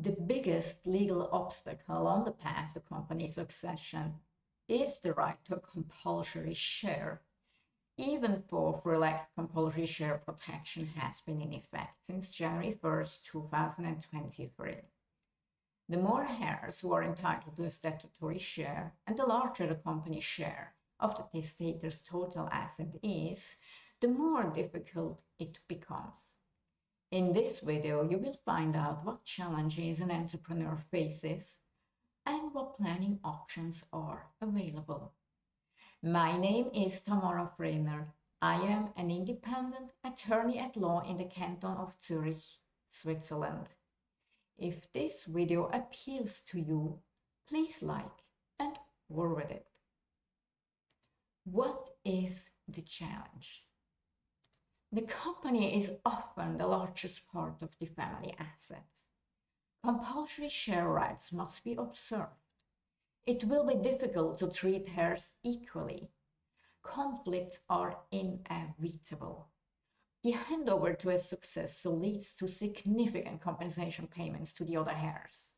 The biggest legal obstacle on the path to company succession is the right to a compulsory share, even though relaxed compulsory share protection has been in effect since January 1st, 2023. The more heirs who are entitled to a statutory share and the larger the company share of the testator's total asset is, the more difficult it becomes. In this video, you will find out what challenges an entrepreneur faces and what planning options are available. My name is Tamara Freiner. I am an independent attorney at law in the canton of Zurich, Switzerland. If this video appeals to you, please like and forward it. What is the challenge? The company is often the largest part of the family assets. Compulsory share rights must be observed. It will be difficult to treat heirs equally. Conflicts are inevitable. The handover to a successor leads to significant compensation payments to the other heirs.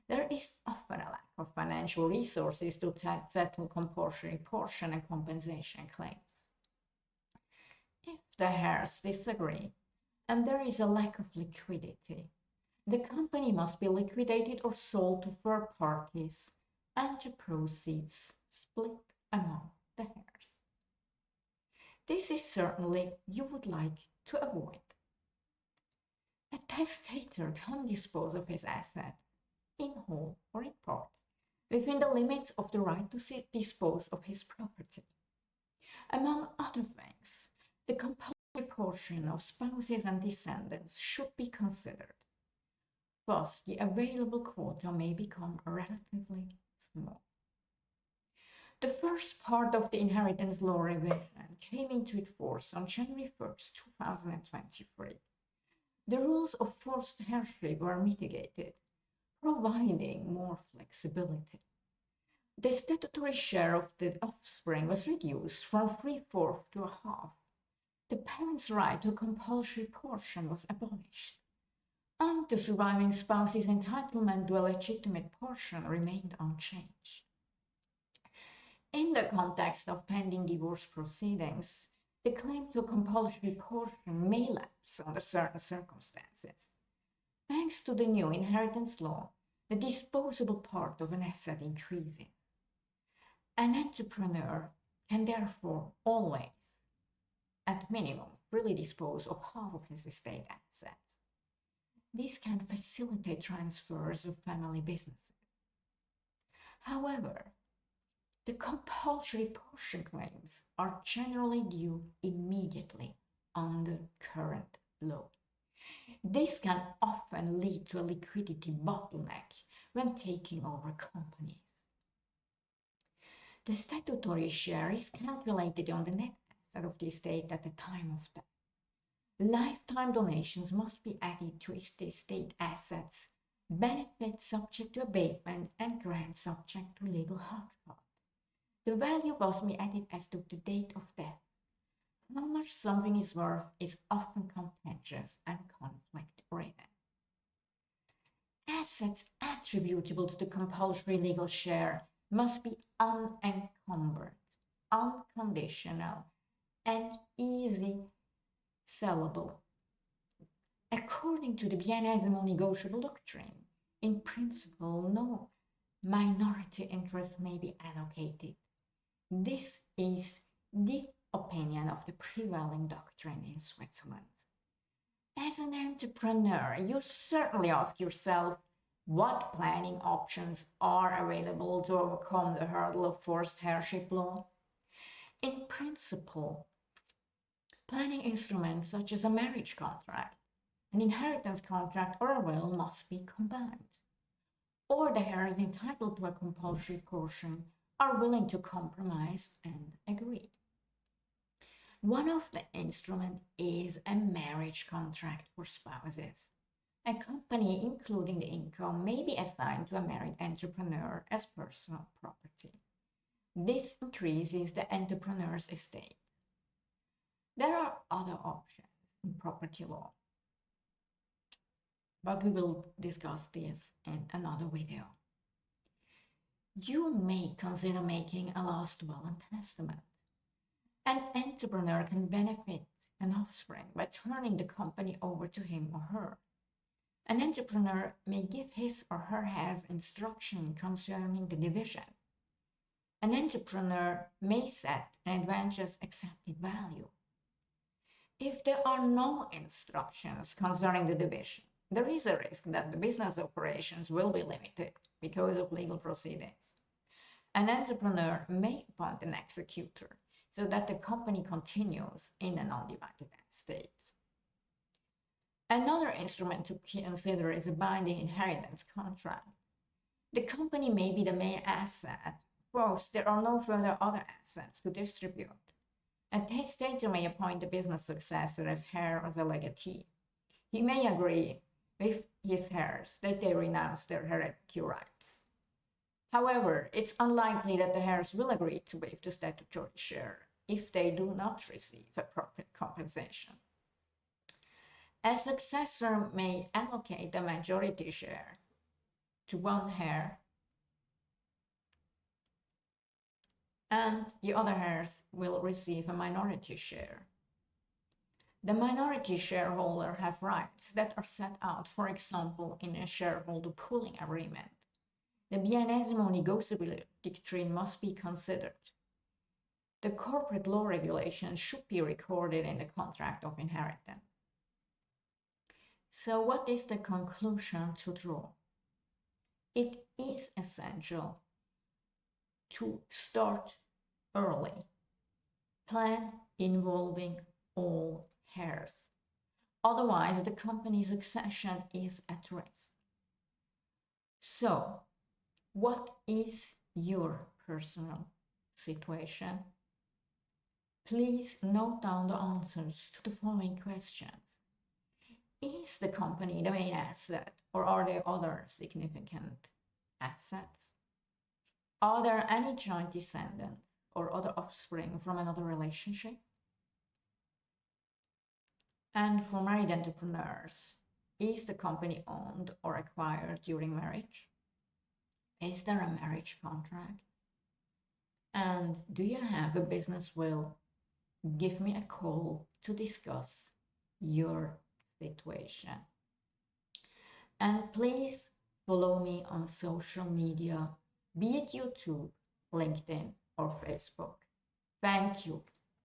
There is often a lack of financial resources to settle compulsory portion and compensation claims. If the heirs disagree and there is a lack of liquidity, the company must be liquidated or sold to third parties and the proceeds split among the heirs. This is certainly you would like to avoid. A testator can dispose of his assets in whole or in part within the limits of the right to dispose of his property. Among other things, the compulsory portion of spouses and descendants should be considered. Thus, the available quota may become relatively small. The first part of the inheritance law revision came into force on January 1st, 2023. The rules of forced heirship were mitigated, providing more flexibility. The statutory share of the offspring was reduced from 3/4 to 1/2. The parent's right to a compulsory portion was abolished, and the surviving spouse's entitlement to a legitimate portion remained unchanged. In the context of pending divorce proceedings, the claim to a compulsory portion may lapse under certain circumstances. Thanks to the new inheritance law, the disposable part of an asset increases. An entrepreneur can therefore always, at minimum, freely dispose of half of his estate assets. This can facilitate transfers of family businesses. However, the compulsory portion claims are generally due immediately under current law. This can often lead to a liquidity bottleneck when taking over companies. The statutory share is calculated on the net asset of the estate at the time of death. Lifetime donations must be added to the estate assets, benefits subject to abatement, and grants subject to legal hardship. The value must be added as to the date of death. How much something is worth is often contentious and conflict-ridden. Assets attributable to the compulsory legal share must be unencumbered, unconditional, and easy sellable. According to the biennaise non-negotiable doctrine, in principle, no minority interest may be allocated. This is the opinion of the prevailing doctrine in Switzerland. As an entrepreneur, you certainly ask yourself what planning options are available to overcome the hurdle of forced heirship law. In principle, planning instruments such as a marriage contract, an inheritance contract, or a will must be combined. Or the heirs entitled to a compulsory portion are willing to compromise and agree. One of the instruments is a marriage contract for spouses. A company, including the income, may be assigned to a married entrepreneur as personal property. This increases the entrepreneur's estate. There are other options in property law. but we will discuss this in another video. You may consider making a last will and testament. An entrepreneur can benefit an offspring by turning the company over to him or her. An entrepreneur may give his or her heirs instruction concerning the division. An entrepreneur may set an advantageous accepted value. If there are no instructions concerning the division, there is a risk that the business operations will be limited because of legal proceedings. An entrepreneur may appoint an executor so that the company continues in an undivided state. Another instrument to consider is a binding inheritance contract. The company may be the main asset. Of course, there are no further other assets to distribute. A testator may appoint a business successor as heir or the legatee. He may agree with his heirs that they renounce their hereditary rights. However, it's unlikely that the heirs will agree to waive the statutory share if they do not receive appropriate compensation. A successor may allocate a majority share to one heir, and the other heirs will receive a minority share. The minority shareholder have rights that are set out, for example, in a shareholder pooling agreement. The biennesimo negotiable doctrine must be considered. The corporate law regulations should be recorded in the contract of inheritance. So what is the conclusion to draw? It is essential to start early. Plan involving all heirs. Otherwise, the company's succession is at risk. So, what is your personal situation? Please note down the answers to the following questions. Is the company the main asset, or are there other significant assets? Are there any joint descendants or other offspring from another relationship? And for married entrepreneurs, is the company owned or acquired during marriage? Is there a marriage contract? And do you have a business will? Give me a call to discuss your situation. And please follow me on social media, be it YouTube, LinkedIn, or Facebook. Thank you.